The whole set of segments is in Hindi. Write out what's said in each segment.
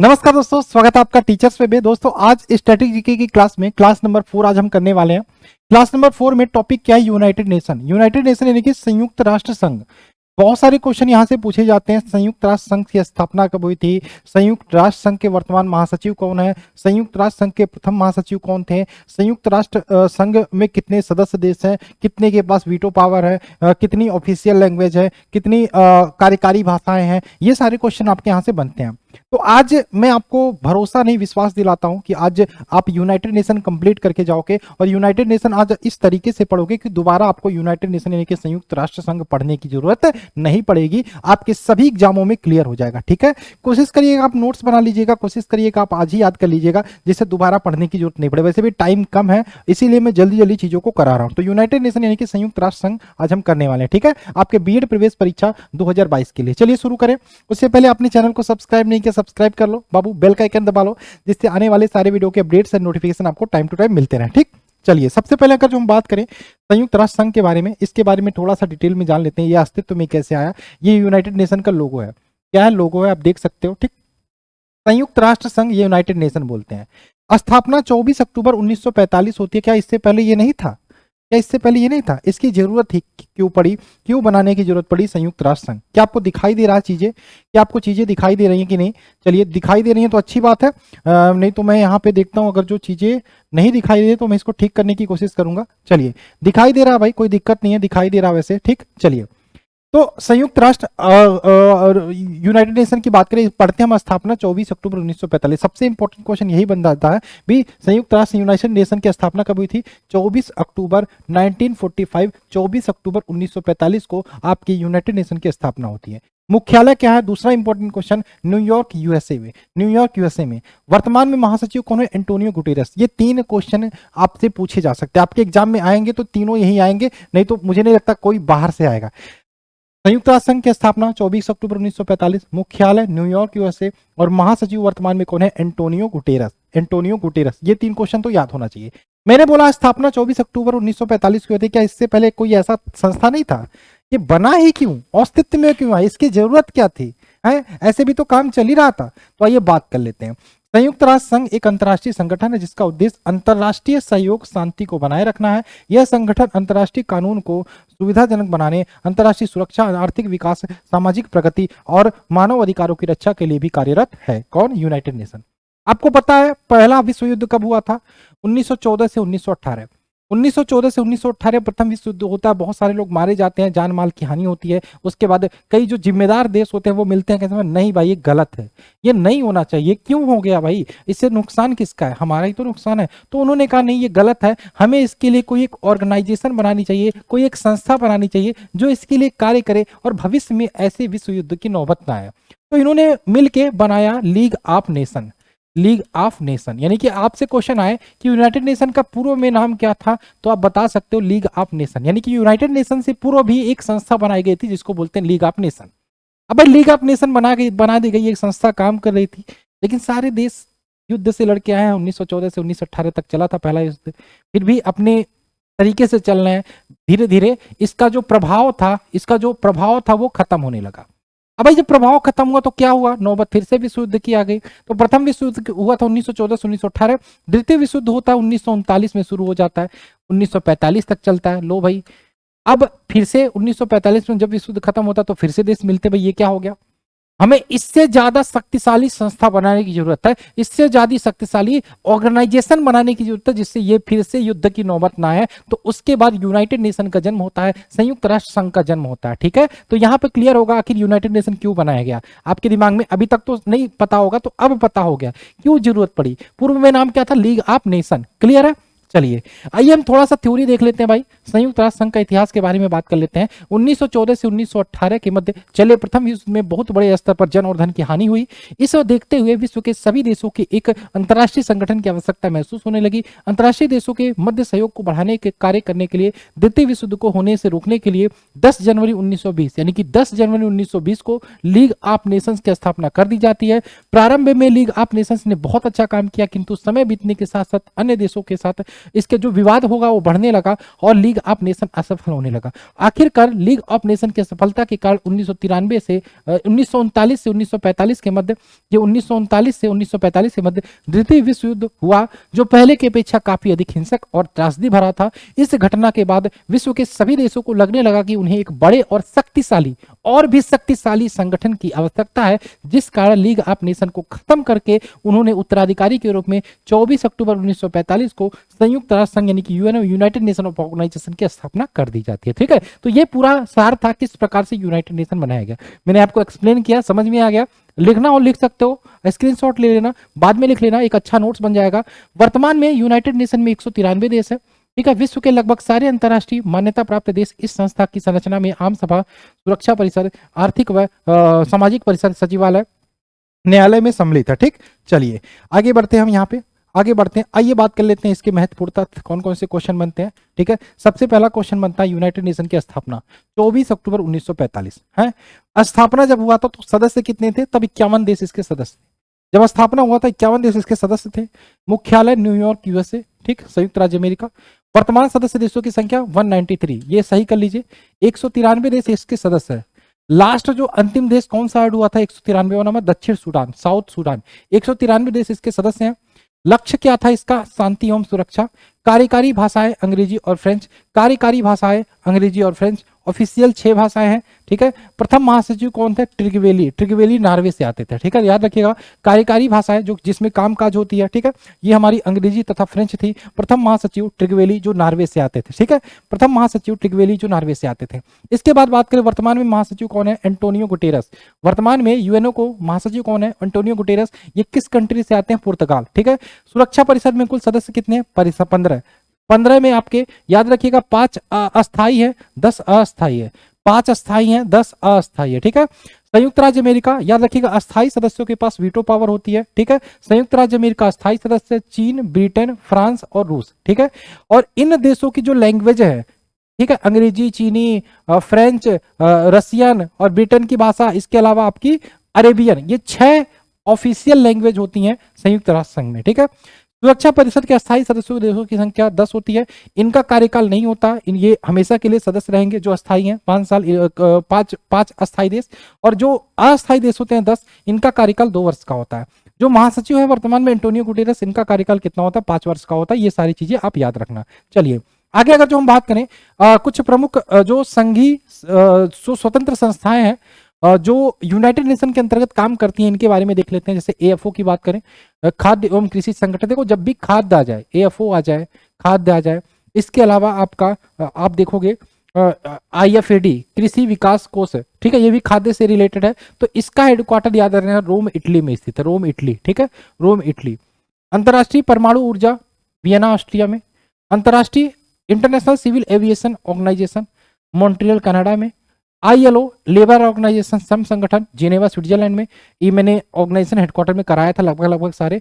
नमस्कार दोस्तों, स्वागत है आपका टीचर्स पे भी। दोस्तों आज स्टैटिक जीके की क्लास में क्लास नंबर 4 आज हम करने वाले हैं। क्लास नंबर 4 में टॉपिक क्या है? United nation. यूनाइटेड नेशन यानी कि संयुक्त राष्ट्र संघ। बहुत सारे क्वेश्चन यहाँ से पूछे जाते हैं। संयुक्त राष्ट्र संघ की स्थापना कब हुई थी? संयुक्त राष्ट्र संघ के वर्तमान महासचिव कौन है? संयुक्त राष्ट्र संघ के प्रथम महासचिव कौन थे? संयुक्त राष्ट्र संघ में कितने सदस्य देश हैं? कितने के पास वीटो पावर है? कितनी ऑफिशियल लैंग्वेज है? कितनी कार्यकारी भाषाएं हैं? ये सारे क्वेश्चन आपके यहाँ से बनते हैं। तो आज मैं आपको भरोसा नहीं, विश्वास दिलाता हूं कि आज आप यूनाइटेड नेशन कंप्लीट करके जाओगे और यूनाइटेड नेशन आज इस तरीके से पढ़ोगे कि दोबारा आपको यूनाइटेड नेशन यानी कि संयुक्त राष्ट्र संघ पढ़ने की जरूरत नहीं पड़ेगी। आपके सभी एग्जामों में क्लियर हो जाएगा। ठीक है, कोशिश करिएगा आप नोट्स बना लीजिएगा, कोशिश करिएगा आप आज ही याद कर लीजिएगा, जिससे दोबारा पढ़ने की जरूरत नहीं पड़े। वैसे भी टाइम कम है, इसीलिए मैं जल्दी जल्दी चीजों को करा रहा हूं। तो यूनाइटेड नेशन यानी कि संयुक्त राष्ट्र संघ आज हम करने वाले हैं। ठीक है, आपके बीएड प्रवेश परीक्षा 2022 के लिए। चलिए शुरू करें। उससे पहले अपने चैनल को सब्सक्राइब नहीं किया, सब्सक्राइब कर लो बाबू, बेल का आइकन दबा लो, जिससे आने वाले सारे वीडियो के अपडेट्स एंड नोटिफिकेशन आपको टाइम टू टाइम मिलते रहें। ठीक, चलिए सबसे पहले अगर जो हम बात करें संयुक्त राष्ट्र संघ के बारे में, इसके बारे में थोड़ा सा डिटेल में जान लेते हैं। ये अस्तित्व में कैसे आया? ये यूनाइटेड नेशन का लोगो है। क्या है? लोगो है, आप देख सकते हो। ठीक, संयुक्त राष्ट्र संघ ये यूनाइटेड नेशन बोलते हैं। स्थापना 24 अक्टूबर 1945 होती है। क्या इससे पहले ये नहीं था? क्या इससे पहले ये नहीं था? इसकी जरूरत ही क्यों पड़ी? क्यों बनाने की जरूरत पड़ी संयुक्त राष्ट्र संघ? क्या आपको दिखाई दे रहा है चीजें? क्या आपको चीजें दिखाई दे रही हैं कि नहीं? चलिए, दिखाई दे रही हैं तो अच्छी बात है। नहीं तो मैं यहाँ पे देखता हूँ, अगर जो चीजें नहीं दिखाई दे तो मैं इसको ठीक करने की कोशिश करूंगा। चलिए, दिखाई दे रहा है भाई, कोई दिक्कत नहीं है, दिखाई दे रहा वैसे। ठीक, चलिए, तो संयुक्त राष्ट्र यूनाइटेड नेशन की बात करें, पढ़ते हैं हम स्थापना 24 अक्टूबर 1945। सबसे इंपॉर्टेंट क्वेश्चन यही बन जाता है भी, संयुक्त राष्ट्र यूनाइटेड नेशन की स्थापना कब हुई थी? 24 अक्टूबर 1945। 24 अक्टूबर 1945 को आपकी यूनाइटेड नेशन की स्थापना होती है। मुख्यालय क्या है? दूसरा इंपॉर्टेंट क्वेश्चन, न्यूयॉर्क यूएसए में। न्यूयॉर्क यूएसए में। वर्तमान में महासचिव कौन है? Antonio Guterres. ये तीन क्वेश्चन आपसे पूछे जा सकते हैं। आपके एग्जाम में आएंगे तो तीनों यही आएंगे, नहीं तो मुझे नहीं लगता कोई बाहर से आएगा। संयुक्त राष्ट्र संघ की स्थापना 24 अक्टूबर 1945, मुख्यालय न्यूयॉर्क यूएसए, और महासचिव वर्तमान में कौन है? Antonio Guterres. Antonio Guterres. ये तीन क्वेश्चन तो याद होना चाहिए। मैंने बोला स्थापना 24 अक्टूबर 1945 की होती है। क्या इससे पहले कोई ऐसा संस्था नहीं था? ये बना ही क्यों? अस्तित्व में क्यों है? इसकी जरूरत क्या थी? है, ऐसे भी तो काम चल ही रहा था। तो आइए बात कर लेते हैं। संयुक्त राष्ट्र संघ एक अंतर्राष्ट्रीय संगठन है जिसका उद्देश्य अंतर्राष्ट्रीय सहयोग, शांति को बनाए रखना है। यह संगठन अंतर्राष्ट्रीय कानून को सुविधाजनक बनाने, अंतर्राष्ट्रीय सुरक्षा, आर्थिक विकास, सामाजिक प्रगति और मानव अधिकारों की रक्षा के लिए भी कार्यरत है। कौन? United nation. आपको पता है पहला विश्व युद्ध कब हुआ था? 1914 से 1918। 1914 से 1918 प्रथम विश्व युद्ध होता है। बहुत सारे लोग मारे जाते हैं, जान माल की हानि होती है। उसके बाद कई जो जिम्मेदार देश होते हैं वो मिलते हैं, कहते हैं नहीं भाई ये गलत है, ये नहीं होना चाहिए। क्यों हो गया भाई? इससे नुकसान किसका है? हमारा ही तो नुकसान है। तो उन्होंने कहा नहीं ये गलत है, हमें इसके लिए कोई एक ऑर्गेनाइजेशन बनानी चाहिए, कोई एक संस्था बनानी चाहिए जो इसके लिए कार्य करे और भविष्य में ऐसे विश्व युद्ध की नौबत ना आए। तो इन्होंने मिलकर बनाया league of nation. League of nation, यानी कि आपसे क्वेश्चन आए कि यूनाइटेड नेशन का पूर्व में नाम क्या था, तो आप बता सकते हो लीग ऑफ नेशन। यानी कि यूनाइटेड नेशन से पूर्व भी एक संस्था बनाई गई थी जिसको बोलते हैं लीग ऑफ नेशन। अब भाई लीग ऑफ नेशन बना दी गई, एक संस्था काम कर रही थी, लेकिन सारे देश युद्ध से लड़के आए हैं। 1914 से 1918 तक चला था पहला युद्ध, फिर भी अपने तरीके से चल रहे हैं। धीरे धीरे इसका जो प्रभाव था वो खत्म होने लगा। अब भाई जब प्रभाव खत्म हुआ तो क्या हुआ? नौबत फिर से विश्व युद्ध की आ गई। तो प्रथम विश्व युद्ध हुआ था 1914 से 1918। द्वितीय विश्व युद्ध होता है 1939 में शुरू हो जाता है, 1945 तक चलता है। लो भाई, अब फिर से 1945 में जब विश्व युद्ध खत्म होता तो फिर से देश मिलते। भाई ये क्या हो गया? हमें इससे ज्यादा शक्तिशाली संस्था बनाने की जरूरत है, इससे ज्यादा शक्तिशाली ऑर्गेनाइजेशन बनाने की जरूरत है, जिससे ये फिर से युद्ध की नौबत ना आए। तो उसके बाद यूनाइटेड नेशन का जन्म होता है, संयुक्त राष्ट्र संघ का जन्म होता है। ठीक है, तो यहां पे क्लियर होगा आखिर यूनाइटेड नेशन क्यों बनाया गया। आपके दिमाग में अभी तक तो नहीं पता होगा, तो अब पता हो गया क्यों जरूरत पड़ी। पूर्व में नाम क्या था? League of nation. क्लियर है? चलिए आइए हम थोड़ा सा थ्योरी देख लेते हैं भाई, संयुक्त राष्ट्र संघ का इतिहास के बारे में बात कर लेते हैं। 1914 से 1918 के मध्य चले प्रथम युद्ध में बहुत बड़े स्तर पर जन और धन की हानि हुई। इसे देखते हुए विश्व के सभी देशों की एक अंतर्राष्ट्रीय संगठन की आवश्यकता महसूस होने लगी। अंतर्राष्ट्रीय देशों के मध्य सहयोग को बढ़ाने के कार्य करने के लिए द्वितीय विश्व युद्ध को होने से रोकने के लिए 10 जनवरी 1920 यानी कि 10 जनवरी 1920 को लीग ऑफ नेशंस की स्थापना कर दी जाती है। प्रारंभ में लीग ऑफ नेशंस ने बहुत अच्छा काम किया, किंतु समय बीतने के साथ साथ अन्य देशों के साथ इसके जो विवाद होगा वो बढ़ने लगा और लीग ऑफ नेशन असफल होने लगा। आखिरकार लीग ऑफ नेशन की सफलता के कारण 1939 से 1945 के मध्य, ये 1939 से 1945 के मध्य द्वितीय विश्व युद्ध हुआ, जो पहले की अपेक्षा काफी अधिक हिंसक और त्रासदी भरा था। इस घटना के बाद विश्व के सभी देशों को लगने लगा कि उन्हें एक बड़े और शक्तिशाली और भी शक्तिशाली संगठन की आवश्यकता है, जिस कारण लीग ऑफ नेशन को खत्म करके उन्होंने उत्तराधिकारी के रूप में 24 अक्टूबर 1945 को संयुक्त राष्ट्र संघ यानी कि UNO, United Nation of organisation की स्थापना कर दी जाती है। ठीक है, तो ये पूरा सार था किस प्रकार से यूनाइटेड नेशन बनाया गया। मैंने आपको एक्सप्लेन किया, समझ में आ गया। लिखना हो लिख सकते हो, स्क्रीनशॉट ले लेना, बाद में लिख लेना, एक अच्छा नोट्स बन जाएगा। वर्तमान में यूनाइटेड नेशन में 193 देश है। ठीक है, विश्व के लगभग सारे अंतर्राष्ट्रीय मान्यता प्राप्त देश इस संस्था की संरचना में आम सभा, सुरक्षा परिषद, आर्थिक व सामाजिक परिषद, सचिवालय, न्यायालय में सम्मिलित है। ठीक, चलिए आगे बढ़ते हैं, हम यहाँ पे आगे बढ़ते हैं। आइए बात कर लेते हैं इसके महत्वपूर्णता, कौन कौन से क्वेश्चन बनते हैं। ठीक है, सबसे पहला क्वेश्चन बनता है यूनाइटेड नेशन की स्थापना 24 अक्टूबर 1945 है। स्थापना जब हुआ था तो सदस्य कितने थे? तब 51 देश इसके सदस्य थे। जब स्थापना हुआ था 51 देश इसके सदस्य थे। मुख्यालय न्यूयॉर्क, यूएसए। ठीक, संयुक्त राज्य अमेरिका। वर्तमान सदस्य देशों की संख्या 193, ये सही कर लीजिए। 193 देश इसके सदस्य है। लास्ट जो अंतिम देश कौन सा ऐड हुआ था 193वां नंबर? दक्षिण सूडान, साउथ सूडान। 193 देश इसके सदस्य हैं। लक्ष्य क्या था इसका? शांति एवं सुरक्षा। कार्यकारी भाषाएं अंग्रेजी और फ्रेंच। कार्यकारी भाषाएं अंग्रेजी और फ्रेंच। ऑफिशियल 6 भाषाएं हैं। ठीक है, प्रथम महासचिव कौन थे? ट्रिगवेली। ट्रिगवेली नॉर्वे से आते थे। ठीक है, याद रखिएगा। कार्यकारी भाषाएं जो जिसमें कामकाज होती है, ठीक है, ये हमारी अंग्रेजी तथा फ्रेंच थी। प्रथम महासचिव ट्रिगवेली जो नॉर्वे से आते थे। ठीक है, प्रथम महासचिव ट्रिगवेली जो नॉर्वे से आते थे। इसके बाद बात करें वर्तमान में महासचिव कौन है? Antonio Guterres. वर्तमान में यूएनओ को महासचिव कौन है? Antonio Guterres. ये किस कंट्री से आते हैं? पुर्तगाल। ठीक है, सुरक्षा परिषद में कुल सदस्य कितने हैं? 15। 15 में आपके याद रखिएगा 5 अस्थाई है, 10 अस्थाई है। 5 अस्थाई है, 10 अस्थाई है। ठीक है, संयुक्त राज्य अमेरिका, याद रखिएगा अस्थाई सदस्यों के पास वीटो पावर होती है। ठीक है, संयुक्त राज्य अमेरिका अस्थाई सदस्य चीन, ब्रिटेन, फ्रांस और रूस। ठीक है, और इन देशों की जो लैंग्वेज है, ठीक है, अंग्रेजी, चीनी, फ्रेंच, रसियन और ब्रिटेन की भाषा, इसके अलावा आपकी अरेबियन, ये 6 ऑफिशियल लैंग्वेज होती हैं संयुक्त राष्ट्र संघ में। ठीक है, सुरक्षा परिषद के अस्थायी सदस्यों देशों की संख्या 10 होती है। इनका कार्यकाल नहीं होता, ये हमेशा के लिए सदस्य रहेंगे जो अस्थायी हैं। 5 साल, 5 अस्थायी देश, और जो अस्थायी देश होते हैं 10, इनका कार्यकाल 2 वर्ष का होता है। जो महासचिव है वर्तमान में एंटोनियो गुटेरस, इनका कार्यकाल कितना होता है? 5 वर्ष का होता है। ये सारी चीजें आप याद रखना। चलिए आगे अगर जो हम बात करें कुछ प्रमुख जो संघीय स्वतंत्र संस्थाएं हैं जो यूनाइटेड नेशन के अंतर्गत काम करती हैं, इनके बारे में देख लेते हैं। जैसे एएफओ की बात करें, खाद्य एवं कृषि संगठन। देखो जब भी खाद्य आ जाए, एएफओ आ जाए, खाद्य आ जाए, इसके अलावा आपका आप देखोगे आईएफएडी कृषि विकास कोष है। ठीक है, ये भी खाद्य से रिलेटेड है। तो इसका हेडक्वार्टर याद रखना रोम इटली में स्थित है। Rome Italy. ठीक है, रोम इटली। अंतर्राष्ट्रीय परमाणु ऊर्जा वियना ऑस्ट्रिया में। अंतर्राष्ट्रीय international civil aviation organisation Montreal Canada में। आईएलओ लेबर ऑर्गेनाइजेशन श्रम संगठन जिनेवा स्विट्जरलैंड में। ये मैंने ऑर्गेनाइजेशन हेडक्वार्टर में कराया था लगभग सारे।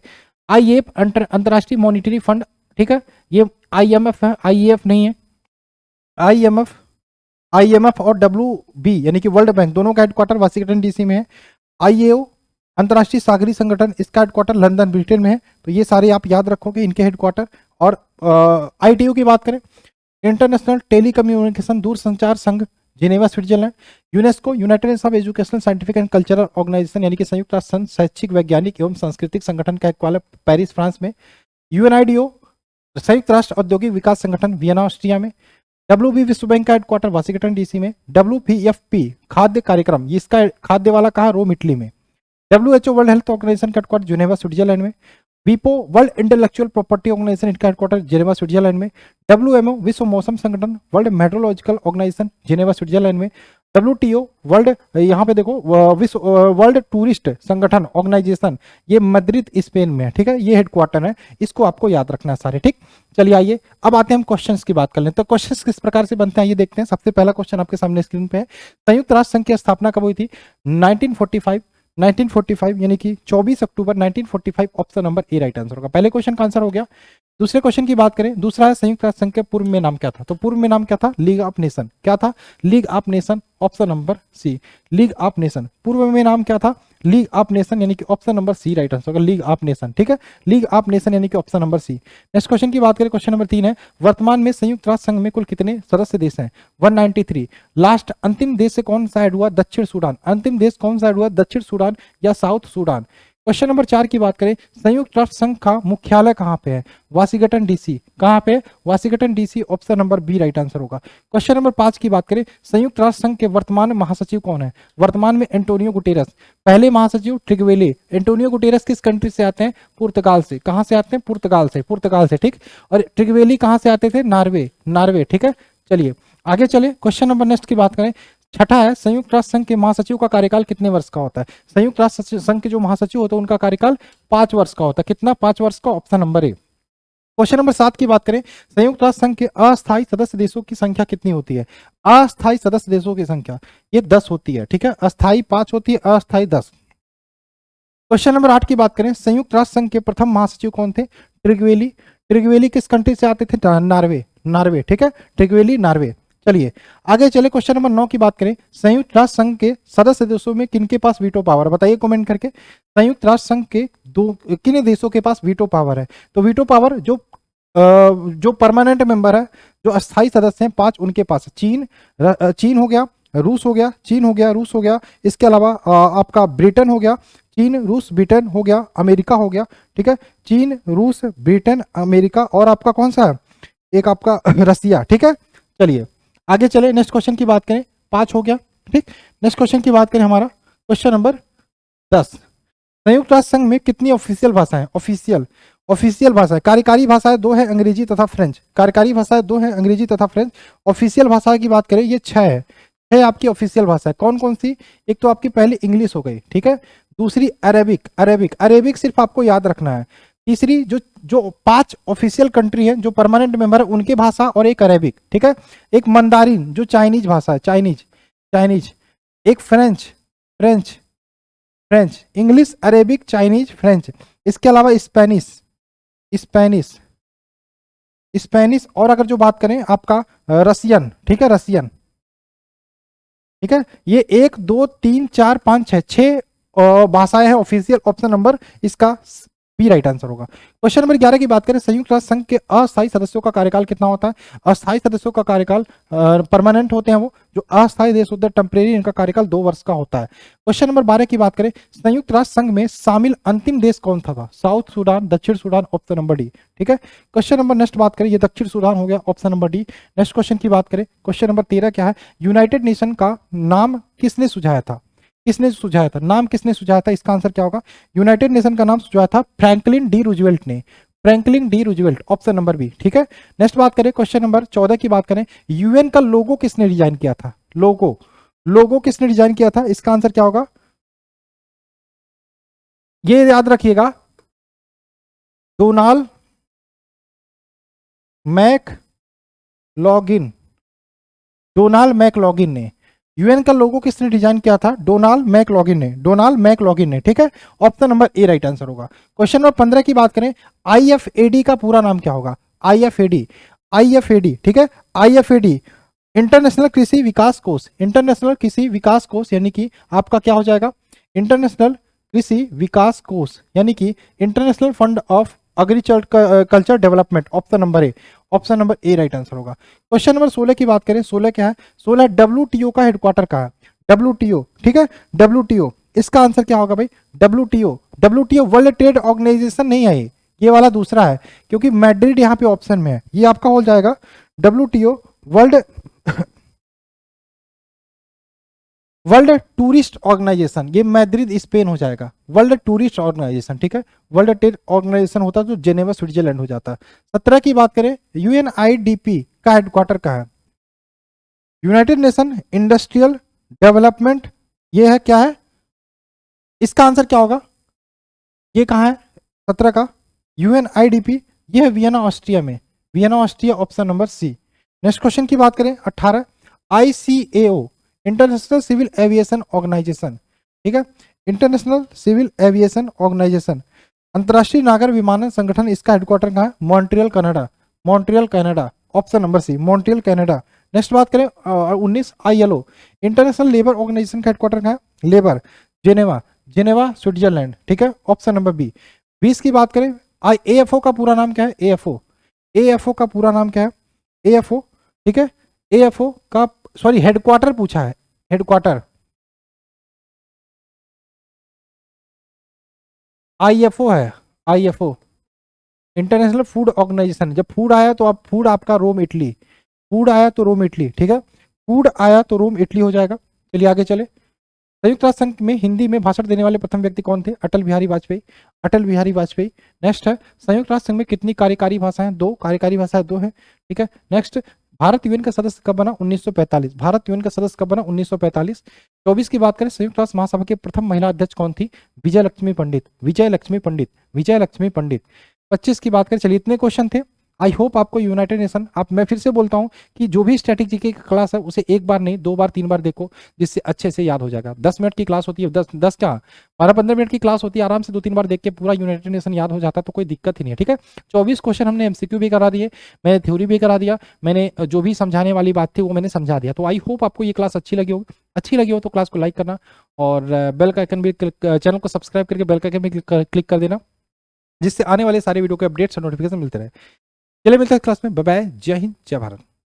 आईएफ अंतर्राष्ट्रीय मॉनिटरी फंड। ठीक है, ये आईएमएफ है, आईएफ नहीं है। आईएमएफ और डब्ल्यूबी यानी कि वर्ल्ड बैंक, दोनों का हेडक्वार्टर वाशिंगटन डीसी में है। आईएओ अंतर्राष्ट्रीय सागरी संगठन, इसका हेडक्वार्टर लंदन ब्रिटेन में है। तो ये सारे आप याद रखोगे इनके हेडक्वार्टर। और आईटीयू की बात करें, इंटरनेशनल टेलीकम्युनिकेशन दूरसंचार संघ Geneva Switzerland. UNESCO United Nations of educational scientific and cultural organisation यानी कि संयुक्त राष्ट्र संघ शैक्षिक वैज्ञानिक एवं सांस्कृतिक संगठन का हेडक्वार्टर पेरिस फ्रांस में। यूएनआईडीओ संयुक्त राष्ट्र औद्योगिक विकास संगठन वियना ऑस्ट्रिया में। डब्ल्यूबी विश्व बैंक का हेडक्वार्टर वाशिंगटन डीसी में। डब्ल्यूपीएफपी खाद्य कार्यक्रम, इसका खाद्य वाला कहा? रोम इटली में। डब्ल्यूएचओ वर्ल्ड हेल्थ ऑर्गेनाइजेशन का हेडक्वार्टर जिनेवा स्विट्जरलैंड में। वीपो वर्ल्ड इंटेलेक्चुअल प्रॉपर्टी ऑर्गेनाइजेशन, इनका हेडक्वार्टर जिनेवा स्विट्जरलैंड में। डब्ल्यूएमओ विश्व मौसम संगठन world metrological organisation Geneva Switzerland में। डब्ल्यूटीओ वर्ल्ड, यहाँ पे देखो विश्व वर्ल्ड टूरिस्ट संगठन ऑर्गेनाइजेशन, ये मैड्रिड स्पेन में है। ठीक है, ये हेडक्वार्टर है, इसको आपको याद रखना है सारे। ठीक, चलिए आइए अब आते हैं हम क्वेश्चंस की बात कर लें। तो क्वेश्चंस किस प्रकार से बनते हैं ये देखते हैं। सबसे पहला क्वेश्चन आपके सामने स्क्रीन पे है। संयुक्त राष्ट्र संघ की स्थापना कब हुई थी? 1945 यानी कि 24 अक्टूबर 1945, option number A right answer होगा। पहले क्वेश्चन का आंसर हो गया। दूसरे क्वेश्चन की बात करें, दूसरा है संयुक्त राष्ट्र संघ के पूर्व में नाम क्या था? तो पूर्व में नाम क्या था? League of Nation. क्या था? League of Nation, option number C, League of Nation. पूर्व में नाम क्या था? लीग ऑफ नेशन यानी कि option number C right answer होगा, लीग ऑफ नेशन। ठीक है, लीग ऑफ नेशन यानी कि option number C. Next question की बात करें, क्वेश्चन नंबर 3 है, वर्तमान में संयुक्त राष्ट्र संघ में कुल कितने सदस्य देश हैं? 193। लास्ट अंतिम देश से कौन सा ऐड हुआ? दक्षिण सूडान। अंतिम देश कौन सा ऐड हुआ? दक्षिण सूडान या साउथ सूडान। क्वेश्चन नंबर 4 की बात करें, संयुक्त राष्ट्र संघ का मुख्यालय कहां पे है? Washington DC. कहां पे? Washington DC, option number B right answer होगा। क्वेश्चन नंबर 5 की बात करें, संयुक्त राष्ट्र संघ के वर्तमान महासचिव कौन है? वर्तमान में एंटोनियो गुटेरस। पहले महासचिव ट्रिगवेले। एंटोनियो गुटेरस किस कंट्री से आते हैं? पुर्तगाल से। कहां से आते हैं? पुर्तगाल से, पुर्तगाल से। ठीक, और ट्रिगवेली कहां से आते थे? Norway, Norway. ठीक है, चलिए आगे चले, क्वेश्चन नंबर नेक्स्ट की बात करें, छठा है, संयुक्त राष्ट्र संघ के महासचिव का कार्यकाल कितने वर्ष का होता है? संयुक्त राष्ट्र संघ के जो महासचिव होते हैं उनका कार्यकाल 5 वर्ष का होता है। कितना? 5 वर्ष का, option number A. Question number 7 की बात करें, संयुक्त राष्ट्र संघ के अस्थायी सदस्य देशों की संख्या कितनी होती है? अस्थायी सदस्य देशों की संख्या ये 10 होती है। ठीक है, अस्थायी 5 होती है, अस्थायी 10। क्वेश्चन नंबर 8 की बात करें, संयुक्त राष्ट्र संघ के प्रथम महासचिव कौन थे? ट्रिगवेली। ट्रिगवेली किस कंट्री से आते थे? Norway, Norway. ठीक है, ट्रिगवेली, नॉर्वे। चलिए आगे चले, क्वेश्चन नंबर 9 की बात करें, संयुक्त राष्ट्र संघ के सदस्य देशों में किनके पास वीटो पावर? बताइए कमेंट करके, संयुक्त राष्ट्र संघ के किन देशों के पास वीटो पावर है? तो वीटो पावर जो परमानेंट मेंबर है, जो अस्थायी सदस्य हैं 5, उनके पास चीन, चीन हो गया, रूस हो गया, चीन हो गया, रूस हो गया, इसके अलावा आपका ब्रिटेन हो गया, चीन, रूस, ब्रिटेन हो गया, अमेरिका हो गया। ठीक है, चीन, रूस, ब्रिटेन, अमेरिका, और आपका कौन सा है? एक आपका रसिया। ठीक है, चलिए आगे चले, नेक्स्ट क्वेश्चन की बात करें, 5 हो गया। ठीक, नेक्स्ट क्वेश्चन की बात करें, हमारा क्वेश्चन नंबर 10, संयुक्त राष्ट्र संघ में कितनी ऑफिशियल भाषाएं? ऑफिशियल भाषाएं, कार्यकारी भाषाएं 2 है, अंग्रेजी तथा फ्रेंच। कार्यकारी भाषाएं 2 है, अंग्रेजी तथा फ्रेंच। ऑफिशियल भाषा की बात करें, ये 6 है, 6 आपकी ऑफिशियल भाषा है। कौन कौन सी? एक तो आपकी पहली इंग्लिश हो गई, ठीक है, दूसरी अरेबिक, अरेबिक सिर्फ आपको याद रखना है। तीसरी जो 5 ऑफिशियल कंट्री है जो परमानेंट मेंबर है उनकी भाषा, और एक अरेबिक। ठीक है, एक मंदारिन जो चाइनीज भाषा है, चाइनीज, एक French, English, Arabic, Chinese, French. इसके अलावा स्पेनिश, और अगर जो बात करें आपका रसियन। ठीक है, रसियन। ठीक है, ये 1 2 3 4 5 6 भाषाएं हैं ऑफिशियल, ऑप्शन नंबर इसका बी राइट आंसर होगा। क्वेश्चन नंबर 11 की बात करें, संयुक्त राष्ट्र संघ के अस्थायी सदस्यों का कार्यकाल कितना होता है? अस्थायी सदस्यों का कार्यकाल, परमानेंट होते हैं वो, जो अस्थायी देश होते हैं टेम्परेरी, इनका कार्यकाल 2 वर्ष का होता है। क्वेश्चन नंबर 12 की बात करें, संयुक्त राष्ट्र संघ में शामिल अंतिम देश कौन था? साउथ सूडान, दक्षिण सूडान, ऑप्शन नंबर डी। ठीक है, क्वेश्चन नंबर नेक्स्ट बात करें, ये दक्षिण सूडान हो गया, option number D. Next question की बात करें, क्वेश्चन नंबर 13 क्या है, यूनाइटेड नेशन का नाम किसने सुझाया था? नाम किसने सुझाया था? इसका आंसर क्या होगा? यूनाइटेड नेशन का नाम सुझाया था फ्रैंकलिन डी रूजवेल्ट ने, Franklin D Roosevelt, option number B. ठीक है, नेक्स्ट बात करें, क्वेश्चन नंबर 14 की बात करें, यूएन का लोगो किसने डिजाइन किया था? लोगो किसने डिजाइन किया था? इसका आंसर क्या होगा? ये याद रखिएगा, डोनाल्ड मैकलॉगिन ने। यूएन का लोगो किसने डिजाइन किया था? डोनाल्ड मैकलॉगिन ने। ठीक है, option number A right answer होगा। क्वेश्चन नंबर 15 की बात करें, आईएफएडी का पूरा नाम क्या होगा? आईएफएडी। ठीक है, आईएफएडी इंटरनेशनल कृषि विकास कोष, यानी कि आपका क्या हो जाएगा? इंटरनेशनल कृषि विकास कोष, यानी कि international fund of agriculture development, option number A right answer होगा। क्वेश्चन नंबर 16 की बात करें, 16 क्या है? 16 डब्ल्यूटीओ का हेडक्वार्टर कहाँ है? डब्ल्यूटीओ। ठीक है, डब्ल्यूटीओ, इसका आंसर क्या होगा भाई? डब्ल्यूटीओ वर्ल्ड ट्रेड ऑर्गेनाइजेशन नहीं है, ये वाला दूसरा है, क्योंकि मैड्रिड यहाँ पे ऑप्शन में है, ये आपका हो जाएगा डब्ल्यूटीओ वर्ल्ड टूरिस्ट ऑर्गेनाइजेशन, ये मैद्रिद स्पेन हो जाएगा, वर्ल्ड टूरिस्ट ऑर्गेनाइजेशन। ठीक है, वर्ल्ड ट्रेड ऑर्गेनाइजेशन होता है जो जेनेवा स्विट्जरलैंड हो जाता है। 17 की बात करें, यूएनआईडीपी का हेडक्वार्टर कहाँ है? यूनाइटेड नेशन इंडस्ट्रियल डेवलपमेंट, ये है, क्या है इसका आंसर क्या होगा? ये कहाँ है 17 का? यूएनआईडीपी, ये है वियना ऑस्ट्रिया में, option number C. Next question की बात करें 18, ICAO international civil aviation organisation. ठीक है, इंटरनेशनल सिविल एविएशन ऑर्गेनाइजेशन, अंतर्राष्ट्रीय नागर विमानन संगठन, इसका हेडक्वार्टर कहाँ है? Montreal Canada, option number C, Montreal Canada. Next बात करें 19, ILO इंटरनेशनल लेबर ऑर्गेनाइजेशन का हेडक्वार्टर कहाँ है? जेनेवा, जिनेवा स्विट्जरलैंड, ठीक है, ऑप्शन नंबर बी। 20 की बात करें, एएफओ का पूरा नाम क्या है? एएफओ, एएफओ का पूरा नाम क्या है? एएफओ, ठीक है, एएफओ का सॉरी हेडक्वार्टर पूछा है, हेडक्वार्टर। आईएफओ है, आईएफओ इंटरनेशनल फूड ऑर्गेनाइजेशन। जब फूड आया तो आप फूड आपका रोम इटली, फूड आया तो रोम इटली, ठीक है, फूड आया तो रोम इटली हो जाएगा। चलिए आगे चले। संयुक्त राष्ट्र संघ में हिंदी में भाषण देने वाले प्रथम व्यक्ति कौन थे? अटल बिहारी वाजपेयी, अटल बिहारी वाजपेयी। नेक्स्ट है, संयुक्त राष्ट्र संघ में कितनी कार्यकारी भाषाएं? दो, कार्यकारी भाषाएं दो है, ठीक है। नेक्स्ट, भारत यूएन का सदस्य कब बना? 1945, भारत यूएन का सदस्य कब बना? 1945। 24 की बात करें, संयुक्त राष्ट्र महासभा की प्रथम महिला अध्यक्ष कौन थी? विजय लक्ष्मी पंडित, विजय लक्ष्मी पंडित, विजय लक्ष्मी पंडित। 25 की बात करें, चलिए इतने क्वेश्चन थे। आई होप आपको यूनाइटेड नेशन, आप मैं फिर से बोलता हूं कि जो भी स्टैटिक जीके की क्लास है उसे एक बार नहीं, दो बार तीन बार देखो, जिससे अच्छे से याद हो जाएगा। 10 मिनट की क्लास होती है, 10 क्या 12-15 मिनट की क्लास होती है, आराम से 2-3 बार देख के पूरा यूनाइटेड नेशन याद हो जाता, तो कोई दिक्कत ही नहीं है, ठीक है। 24 क्वेश्चन हमने एमसीक्यू भी करा दिए, मैंने थ्योरी भी करा दिया, मैंने जो भी समझाने वाली बात थी वो मैंने समझा दिया। तो आई होप आपको ये क्लास अच्छी लगी होगी। अच्छी लगी हो तो क्लास को लाइक करना और बेल का आइकन भी, चैनल को सब्सक्राइब करके बेल का आइकन भी क्लिक कर देना, जिससे आने वाले सारे वीडियो के अपडेट्स और नोटिफिकेशन मिलते रहे। चलिए मिलते हैं क्लास में, बाय बाय, जय हिंद, जय भारत।